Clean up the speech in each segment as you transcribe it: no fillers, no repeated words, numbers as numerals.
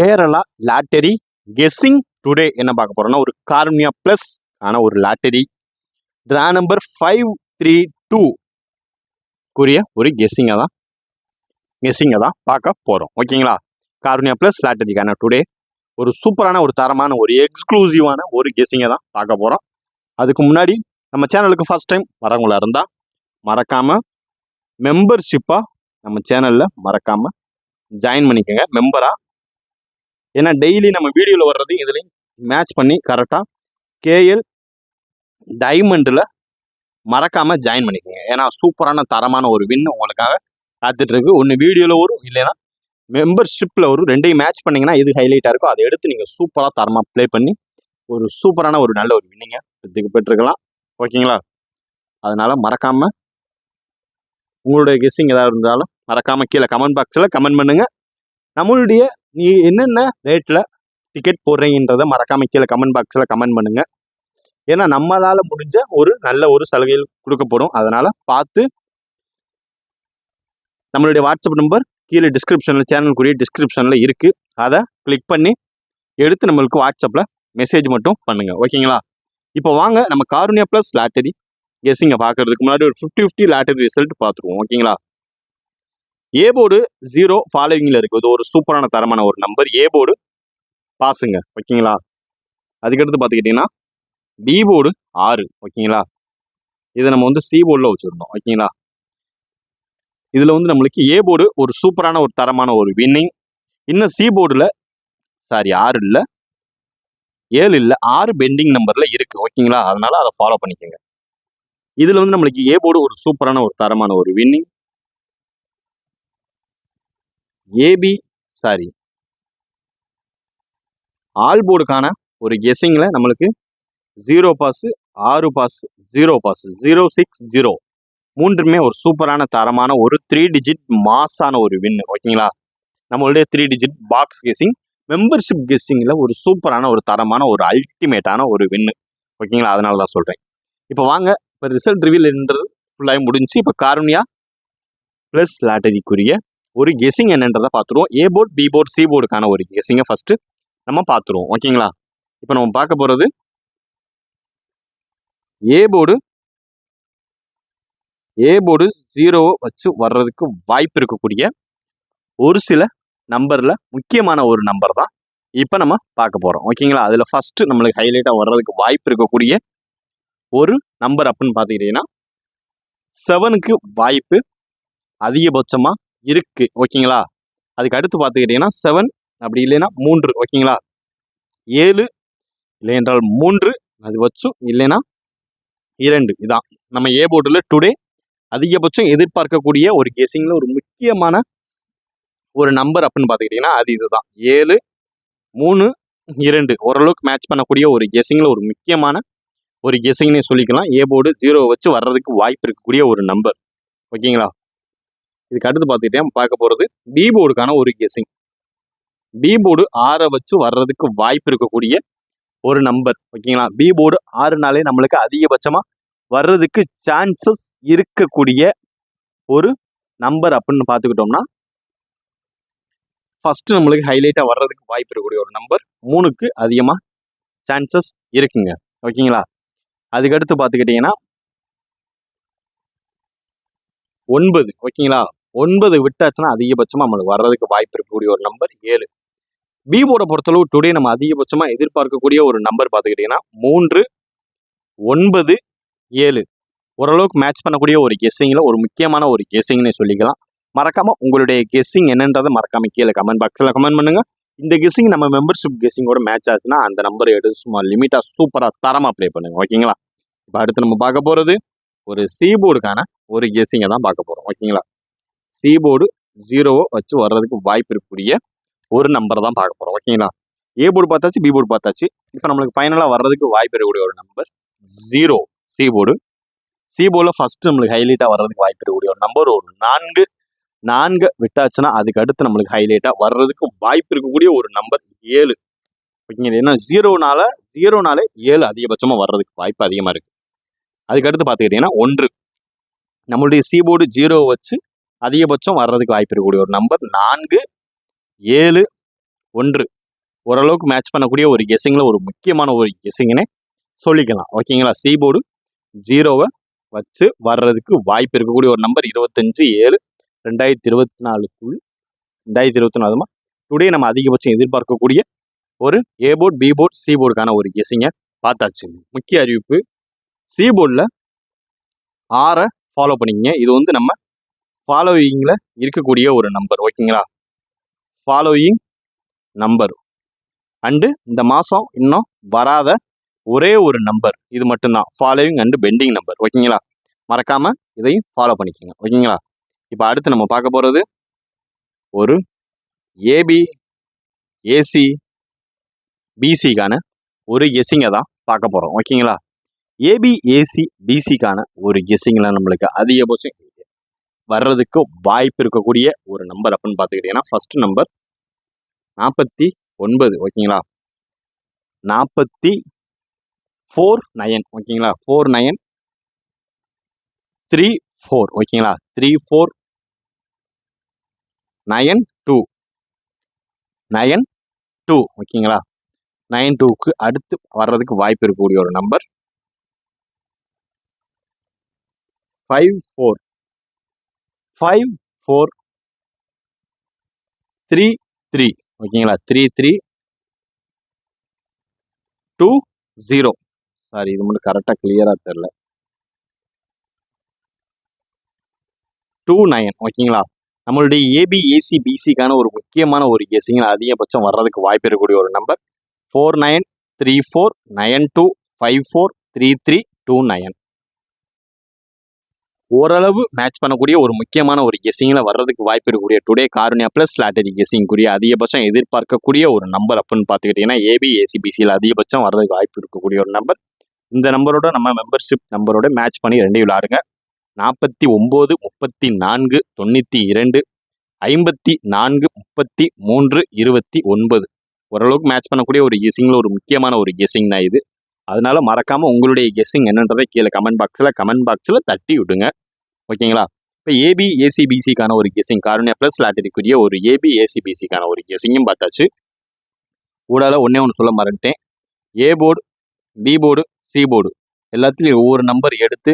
Kerala lottery guessing today என்ன பார்க்க போறோம்னா ஒரு கார்னியா பிளஸ் ஆன ஒரு லாட்டரி ட்ரா நம்பர் 532 கூறிய ஒரு கெஸ்ஸிங்கை தான் பார்க்க போகிறோம். ஓகேங்களா, கார்னியா பிளஸ் லாட்டரிக்கான டுடே ஒரு சூப்பரான ஒரு தரமான ஒரு எக்ஸ்க்ளூசிவான ஒரு கெஸ்ஸிங்கை தான் பார்க்க போகிறோம். அதுக்கு முன்னாடி நம்ம சேனலுக்கு ஃபர்ஸ்ட் டைம் வரவங்களா இருந்தால் மறக்காமல் மெம்பர்ஷிப்பாக நம்ம சேனலில் மறக்காமல் ஜாயின் பண்ணிக்கோங்க மெம்பராக. ஏன்னா டெய்லி நம்ம வீடியோவில் வர்றது இதுலேயும் மேட்ச் பண்ணி கரெக்டாக கேஎல் டைமண்டில் மறக்காமல் ஜாயின் பண்ணிக்கோங்க. ஏன்னா சூப்பரான தரமான ஒரு வின் உங்களுக்காக காத்துட்ருக்கு. ஒன்று வீடியோவில் வரும், இல்லைன்னா மெம்பர்ஷிப்பில் வரும். ரெண்டையும் மேட்ச் பண்ணிங்கன்னா எது ஹைலைட்டாக இருக்கோ அதை எடுத்து நீங்கள் சூப்பராக தரமாக ப்ளே பண்ணி ஒரு சூப்பரான ஒரு நல்ல ஒரு வின்னிங்க பெற்றுக்கலாம். ஓகேங்களா, அதனால் மறக்காமல் உங்களுடைய கெஸ்ஸிங் ஏதாவது இருந்தாலும் மறக்காமல் கீழே கமெண்ட் பாக்ஸில் கமெண்ட் பண்ணுங்கள். நம்மளுடைய நீ என்னென்ன ரேட்டில் டிக்கெட் போடுறீங்கன்றதை மறக்காமல் கீழே கமெண்ட் பாக்ஸில் கமெண்ட் பண்ணுங்கள். ஏன்னா நம்மளால் முடிஞ்ச ஒரு நல்ல ஒரு சலுகைகள் கொடுக்கப்படும். அதனால் பார்த்து நம்மளுடைய வாட்ஸ்அப் நம்பர் கீழே டிஸ்கிரிப்ஷனில் சேனலுக்குரிய டிஸ்கிரிப்ஷனில் இருக்குது. அதை கிளிக் பண்ணி எடுத்து நம்மளுக்கு வாட்ஸ்அப்பில் மெசேஜ் மட்டும் பண்ணுங்கள். ஓகேங்களா, இப்போ வாங்க நம்ம கார்னியா ப்ளஸ் லாட்டரி கெஸ்ஸிங்கை பார்க்கறதுக்கு முன்னாடி ஒரு 50-50 லாட்டரி ரிசல்ட் பார்த்துருவோம். ஓகேங்களா, ஏ போர்டு 0 ஃபாலோவிங்கில் இருக்குது. ஒரு சூப்பரான தரமான ஒரு நம்பர். A board பாஸுங்க. ஓகேங்களா, அதுக்கடுத்து பார்த்துக்கிட்டிங்கன்னா பி போர்டு 6. ஓகேங்களா, இதை நம்ம வந்து சி போர்டில் வச்சுருந்தோம். ஓகேங்களா, இதில் வந்து நம்மளுக்கு ஏ போர்டு ஒரு சூப்பரான ஒரு தரமான ஒரு வின்னிங். இன்னும் சி போர்டில் 6 இல்லை, 7 இல்லை, 6 பெண்டிங் நம்பரில் இருக்குது. ஓகேங்களா, அதனால அதை ஃபாலோ பண்ணிக்கோங்க. இதில் வந்து நம்மளுக்கு ஏ போர்டு ஒரு சூப்பரான ஒரு தரமான ஒரு வின்னிங். ஆல் போர்டுக்கான ஒரு கெஸ்ஸிங்கில் நம்மளுக்கு 0 பாஸ், 6 பாஸ், 0 பாஸ், 060 மூன்றுமே ஒரு சூப்பரான தரமான ஒரு 3 டிஜிட் மாஸான ஒரு வின்னு. ஓகேங்களா, நம்மளுடைய 3 டிஜிட் பாக்ஸ் கெஸ்ஸிங் மெம்பர்ஷிப் கெஸ்ஸிங்கில் ஒரு சூப்பரான ஒரு தரமான ஒரு அல்டிமேட்டான ஒரு வின்னு. ஓகேங்களா, அதனால தான் சொல்கிறேன். இப்போ வாங்க, இப்போ ரிசல்ட் ரிவீல் என்றது ஃபுல்லாக முடிஞ்சு இப்போ கார்னியா ப்ளஸ் லாட்டரிக்குரிய ஒரு கெஸ்ஸிங் என்னன்றதை பார்த்துருவோம். A board, B board, C போர்டுக்கான ஒரு கெஸ்ஸிங்கை ஃபஸ்ட்டு நம்ம பார்த்துருவோம். ஓகேங்களா, இப்போ நம்ம பார்க்க போகிறது ஏ போர்டு 0 வச்சு வர்றதுக்கு வாய்ப்பு இருக்கக்கூடிய ஒரு சில நம்பரில் முக்கியமான ஒரு நம்பர் தான் இப்போ நம்ம பார்க்க போகிறோம். ஓகேங்களா, அதில் ஃபஸ்ட்டு நம்மளுக்கு ஹைலைட்டாக வர்றதுக்கு வாய்ப்பு இருக்கக்கூடிய ஒரு நம்பர் அப்படின்னு பார்த்துக்கிட்டிங்கன்னா 7க்கு வாய்ப்பு அதிகபட்சமாக இருக்குது. ஓகேங்களா, அதுக்கு அடுத்து பார்த்துக்கிட்டிங்கன்னா 7 அப்படி இல்லைன்னா 3. ஓகேங்களா, 7 இல்லை என்றால் 3, அது வச்சும் இல்லைன்னா 2. இதான் நம்ம ஏ போர்டில் டுடே அதிகபட்சம் எதிர்பார்க்கக்கூடிய ஒரு கெஸ்ஸிங்கில் ஒரு முக்கியமான ஒரு நம்பர் அப்படின்னு பார்த்துக்கிட்டிங்கன்னா அது இதுதான். 7, 3, 2 ஓரளவுக்கு மேட்ச் பண்ணக்கூடிய ஒரு கெஸ்ஸிங்கில் ஒரு முக்கியமான ஒரு கெஸ்ஸிங்னே சொல்லிக்கலாம். ஏ போர்டு 0 வச்சு வர்றதுக்கு வாய்ப்பு இருக்கக்கூடிய ஒரு நம்பர். ஓகேங்களா, இதுக்கு அடுத்து பார்த்துக்கிட்டே பார்க்க போகிறது பி போர்டுக்கான ஒரு கெஸ்ஸிங். பி போர்டு 6 வச்சு வர்றதுக்கு வாய்ப்பு இருக்கக்கூடிய ஒரு நம்பர். ஓகேங்களா, பி போர்டு 6நாலே நம்மளுக்கு அதிகபட்சமாக வர்றதுக்கு சான்சஸ் இருக்கக்கூடிய ஒரு நம்பர் அப்படின்னு பார்த்துக்கிட்டோம்னா ஃபஸ்ட்டு நம்மளுக்கு ஹைலைட்டாக வர்றதுக்கு வாய்ப்பு இருக்கக்கூடிய ஒரு நம்பர் 3க்கு அதிகமாக சான்சஸ் இருக்குங்க. ஓகேங்களா, அதுக்கடுத்து பார்த்துக்கிட்டிங்கன்னா 9. ஓகேங்களா, 9 விட்டாச்சுன்னா அதிகபட்சமாக நம்மளுக்கு வர்றதுக்கு வாய்ப்பு இருக்கக்கூடிய ஒரு நம்பர் 7. பி போர்டை பொறுத்தளவு டுடே நம்ம அதிகபட்சமாக எதிர்பார்க்கக்கூடிய ஒரு நம்பர் பார்த்துக்கிட்டிங்கன்னா 3, 9, 7 ஓரளவுக்கு மேட்ச் பண்ணக்கூடிய ஒரு கெஸ்ஸிங்கில் ஒரு முக்கியமான ஒரு கெஸ்ஸிங்னே சொல்லிக்கலாம். மறக்காமல் உங்களுடைய கெஸ்ஸிங் என்னன்றதை மறக்காமல் கீழே கமெண்ட் பாக்ஸில் கமெண்ட் பண்ணுங்கள். இந்த கெஸ்ஸிங் நம்ம மெம்பர்ஷிப் கெஸ்ஸிங்கோட மேட்ச் ஆச்சுன்னா அந்த நம்பரை எடுத்து சும்மா லிமிட்டாக சூப்பராக தரமாக ப்ளே பண்ணுங்கள். ஓகேங்களா, இப்போ அடுத்து நம்ம பார்க்க போகிறது ஒரு சி போர்டுக்கான ஒரு கெஸ்ஸிங்கை தான் பார்க்க போகிறோம். ஓகேங்களா, சி போர்டு 0 வச்சு வர்றதுக்கு வாய்ப்பு இருக்கக்கூடிய ஒரு நம்பரை தான் பார்க்க போகிறோம். ஓகேங்களா, ஏ போர்டு பார்த்தாச்சு, பி போர்டு பார்த்தாச்சு. இப்போ நம்மளுக்கு ஃபைனலாக வர்றதுக்கு வாய்ப்பு இருக்கக்கூடிய ஒரு நம்பர் 0 சி போர்டு. சி போர்டில் ஃபஸ்ட்டு நம்மளுக்கு ஹைலைட்டாக வர்றதுக்கு வாய்ப்பு இருக்கக்கூடிய ஒரு நம்பர் ஒரு 4 விட்டாச்சுன்னா அதுக்கு அடுத்து நம்மளுக்கு ஹைலைட்டாக வர்றதுக்கு வாய்ப்பு இருக்கக்கூடிய ஒரு நம்பர் 7. ஓகேங்க, ஏன்னா 0னாலே 7 அதிகபட்சமாக வர்றதுக்கு வாய்ப்பு அதிகமாக இருக்குது. அதுக்கடுத்து பார்த்துக்கிட்டிங்கன்னா 1 நம்மளுடைய சி போர்டு 0 வச்சு அதிகபட்சம் வர்றதுக்கு வாய்ப்பு இருக்கக்கூடிய ஒரு நம்பர் 4, 7, ஒன்று ஓரளவுக்கு மேட்ச் பண்ணக்கூடிய ஒரு கெஸ்ஸிங்கில் ஒரு முக்கியமான ஒரு கெஸ்ஸிங்கனே சொல்லிக்கலாம். ஓகேங்களா? சி போர்டு 0வை வச்சு வர்றதுக்கு வாய்ப்பு இருக்கக்கூடிய ஒரு நம்பர் 25/7/2024 2024 டுடே நம்ம அதிகபட்சம் எதிர்பார்க்கக்கூடிய ஒரு A board, B board, C போர்டுக்கான ஒரு கெஸ்ஸிங்கை பார்த்தாச்சு. முக்கிய அறிவிப்பு, சி போர்டில் 6 ஃபாலோ பண்ணிக்கங்க. இது வந்து நம்ம ஃபாலோயிங்கில் இருக்கக்கூடிய ஒரு நம்பர். ஓகேங்களா? ஃபாலோயிங் நம்பர் அண்டு இந்த மாதம் இன்னும் வராத ஒரே ஒரு நம்பர் இது மட்டும்தான், ஃபாலோயிங் அண்டு பெண்டிங் நம்பர். ஓகேங்களா? மறக்காமல் இதையும் ஃபாலோ பண்ணிக்கோங்க. ஓகேங்களா? இப்போ அடுத்து நம்ம பார்க்க போகிறது ஒரு ஏபி ஏசி பிசிக்கான ஒரு கெஸ்ஸிங்கை தான் பார்க்க போகிறோம். ஓகேங்களா? ஏபி ஏசி பிசிக்கான ஒரு கெஸ்ஸிங்கில் நம்மளுக்கு அதிகபட்சம் வர்றதுக்கு வாய்ப்பு இருக்கக்கூடிய ஒரு நம்பர் அப்படின்னு பார்த்துக்கிட்டிங்கன்னா ஃபர்ஸ்ட் நம்பர் 49. ஓகேங்களா? 49. ஓகேங்களா? 4934. ஓகேங்களா? 3492. ஓகேங்களா? 92க்கு அடுத்து வர்றதுக்கு வாய்ப்பு இருக்கக்கூடிய ஒரு நம்பர் 54. 5433. ஓகேங்களா? 3320. சாரி, இது மட்டும் கரெக்டாக கிளியராக தெரில. 29. ஓகேங்களா? நம்மளுடைய ஏபி ஏசி பிசிக்கான ஒரு முக்கியமான ஒரு கெஸ்ஸிங் அதிகபட்சம் வர்றதுக்கு வாய்ப்பு இருக்கக்கூடிய ஒரு நம்பர் 493492543329. ஓரளவு மேட்ச் பண்ணக்கூடிய ஒரு முக்கியமான ஒரு கெஸ்ஸிங்கில் வர்றதுக்கு வாய்ப்பு இருக்கக்கூடிய டுடே காருண்யா ப்ளஸ் லாட்டரி கெஸ்ஸிங்குரிய அதிகபட்சம் எதிர்பார்க்கக்கூடிய ஒரு நம்பர் அப்படின்னு பார்த்துக்கிட்டிங்கன்னா ஏபி ஏசிபிசியில் அதிகபட்சம் வர்றதுக்கு வாய்ப்பு இருக்கக்கூடிய ஒரு நம்பர். இந்த நம்பரோட நம்ம மெம்பர்ஷிப் நம்பரோட மேட்ச் பண்ணி 2 விளையாடுங்க. 49 34 92 54 33 29. ஓரளவுக்கு மேட்ச் பண்ணக்கூடிய ஒரு கெஸ்ஸிங்கில் ஒரு முக்கியமான ஒரு கெஸ்ஸிங் தான் இது. அதனால மறக்காமல் உங்களுடைய கெஸ்ஸிங் என்னன்றதை கீழே கமெண்ட் பாக்ஸில் தட்டி விடுங்க. ஓகேங்களா? இப்போ ஏபி ஏசிபிசிக்கான ஒரு கெஸ்ஸிங் காருண்யா ப்ளஸ் லாட்டரிக்குரிய ஒரு ஏபி ஏசிபிசிக்கான ஒரு கெஸ்ஸிங்கும் பார்த்தாச்சு. கூடால ஒன்று சொல்ல மறந்துட்டேன். A board, B board, C board எல்லாத்துலேயும் ஒவ்வொரு நம்பர் எடுத்து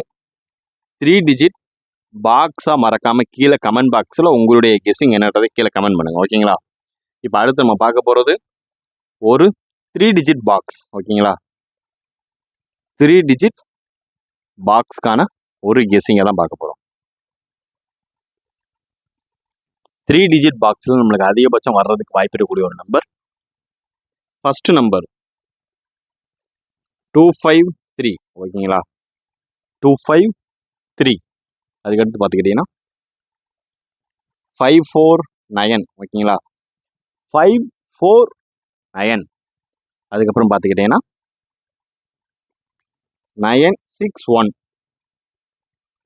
3 டிஜிட் பாக்ஸாக மறக்காமல் கீழே கமெண்ட் பாக்ஸில் உங்களுடைய கெஸ்ஸிங் என்னன்றதை கீழே கமெண்ட் பண்ணுங்கள். ஓகேங்களா? இப்போ அடுத்து நம்ம பார்க்க போகிறது ஒரு 3 டிஜிட் பாக்ஸ். ஓகேங்களா? 3 டிஜிட் பாக்ஸ்க்கான ஒரு கெஸ்ஸிங்கை தான் பார்க்க போகிறோம். 3 டிஜிட் பாக்ஸில் நம்மளுக்கு அதிகபட்சம் வர்றதுக்கு வாய்ப்பு இருக்கக்கூடிய ஒரு நம்பர் ஃபர்ஸ்ட் நம்பர் 253. ஓகேங்களா? 253. அதுக்கடுத்து பார்த்துக்கிட்டிங்கன்னா 549. ஓகேங்களா? 549. அதுக்கப்புறம் பார்த்துக்கிட்டிங்கன்னா 961.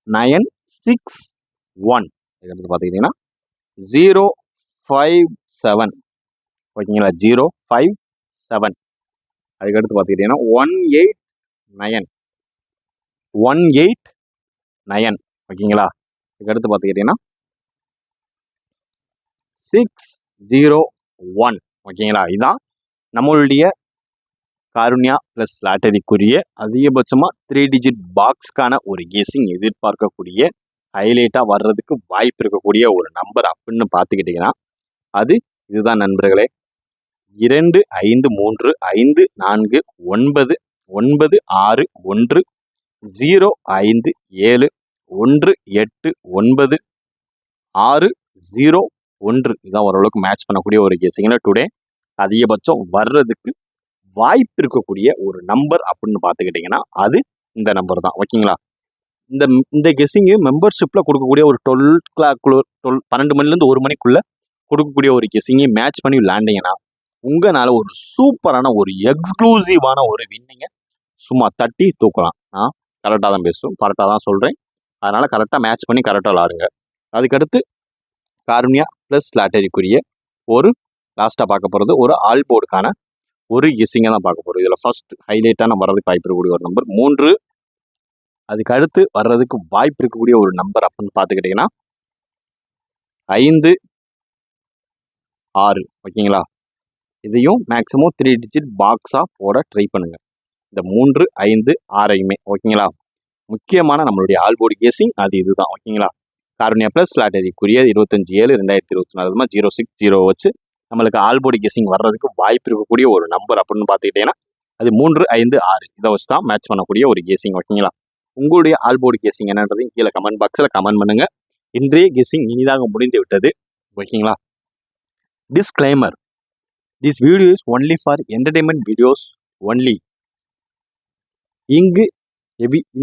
961. அதுக்கடுத்து பார்த்துக்கிட்டிங்கன்னா 057. ஓகேங்களா? 057. அதுக்கடுத்து பார்த்துக்கிட்டிங்கன்னா 189. 189. ஓகேங்களா? அதுக்கடுத்து பார்த்துக்கிட்டிங்கன்னா 601. ஓகேங்களா? இதுதான் நம்மளுடைய காருண்யா ப்ளஸ் லாட்டரிக்குரிய அதிகபட்சமாக 3 டிஜிட் பாக்ஸ்க்கான ஒரு கெஸ்ஸிங் எதிர்பார்க்கக்கூடிய ஹைலைட்டாக வர்றதுக்கு வாய்ப்பு இருக்கக்கூடிய ஒரு நம்பர் அப்படின்னு பார்த்துக்கிட்டிங்கன்னா அது இதுதான் நண்பர்களே. 2 5 3 5 4 9 9 6 1 0 5 7 1 8 9 6 0 1. இதுதான் ஓரளவுக்கு மேட்ச் பண்ணக்கூடிய ஒரு கெஸ்ஸிங்கில் டுடே அதிகபட்சம் வர்றதுக்கு வாய்ப்பு இருக்கக்கூடிய ஒரு நம்பர் அப்படின்னு பார்த்துக்கிட்டிங்கன்னா அது இந்த நம்பர் தான். ஓகேங்களா? இந்த கெஸ்ஸிங்கு மெம்பர்ஷிப்பில் கொடுக்கக்கூடிய ஒரு 12 மணிலேருந்து 1 மணிக்குள்ளே கொடுக்கக்கூடிய ஒரு கெஸ்ஸிங்கை மேட்ச் பண்ணி விளாண்டிங்கன்னா உங்களால் ஒரு சூப்பரான ஒரு எக்ஸ்க்ளூசிவான ஒரு வின்னிங்கை சும்மா தட்டி தூக்கலாம். கரெக்டாக தான் பேசும், கரெக்டாக தான் சொல்கிறேன். அதனால் கரெக்டாக மேட்ச் பண்ணி கரெக்டாக விளாடுங்க. அதுக்கடுத்து காருண்யா ப்ளஸ் லாட்டரிக்குரிய ஒரு லாஸ்ட்டாக பார்க்க போகிறது ஒரு ஆல் போர்டுக்கான ஒரு கெஸ்ஸிங்கை தான் பார்க்க போகிறோம். இதில் ஃபர்ஸ்ட் ஹைலைட்டான வர்றதுக்கு வாய்ப்பு இருக்கக்கூடிய ஒரு நம்பர் 3. அதுக்கு அடுத்து வர்றதுக்கு வாய்ப்பு இருக்கக்கூடிய ஒரு நம்பர் அப்படின்னு பார்த்துக்கிட்டிங்கன்னா 5 6. ஓகேங்களா? இதையும் மேக்ஸிமம் 3 டிஜிட் பாக்ஸாக போட ட்ரை பண்ணுங்கள். இந்த 3, 5, 6ஐயுமே ஓகேங்களா. முக்கியமான நம்மளுடைய ஆல்போர்டு கேசிங் அது இதுதான் ஓகேங்களா. காருண்யா ப்ளஸ் லாட்டரிக்குரிய 25/7/2024 060 வச்சு நம்மளுக்கு ஆல்போர்டு கேசிங் வர்றதுக்கு வாய்ப்பு இருக்கக்கூடிய ஒரு நம்பர் அப்படின்னு பார்த்துக்கிட்டீங்கன்னா அது 3, 5, 6 இதை வச்சு தான் மேட்ச் பண்ணக்கூடிய ஒரு கேசிங் ஓகேங்களா. உங்களுடைய ஆல்போர்டு கேசிங் என்னன்றதையும் கீழே கமெண்ட் பாக்ஸில் கமெண்ட் பண்ணுங்க. இன்றைய கேசிங் இனிதாக முடிந்து விட்டது ஓகேங்களா. Disclaimer: this video is only for entertainment videos only. இங்கு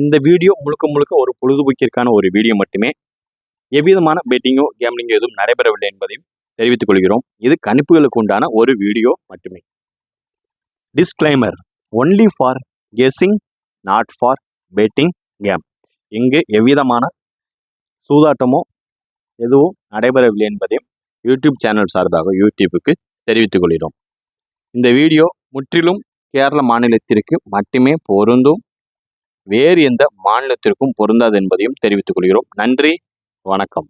இந்த வீடியோ முழுக்க முழுக்க ஒரு பொழுதுபோக்கிற்கான ஒரு வீடியோ மட்டுமே. எவ்விதமான பெட்டிங்கோ கேம்லிங்கோ எதுவும் நடைபெறவில்லை என்பதையும் தெரிவித்துக் கொள்கிறோம். இது கணிப்புகளுக்கு உண்டான ஒரு வீடியோ மட்டுமே. Disclaimer: only for guessing, not for betting game. இங்கு எவ்விதமான சூதாட்டமோ எதுவும் நடைபெறவில்லை என்பதையும் யூடியூப் சேனல் சார்பாக யூடியூபுக்கு தெரிவித்துக் கொள்கிறோம். இந்த வீடியோ முற்றிலும் கேரள மாநிலத்திற்கு மட்டுமே பொருந்தும், வேறு எந்த மாநிலத்திற்கும் பொருந்தாது என்பதையும் தெரிவித்துக் கொள்கிறோம். நன்றி, வணக்கம்.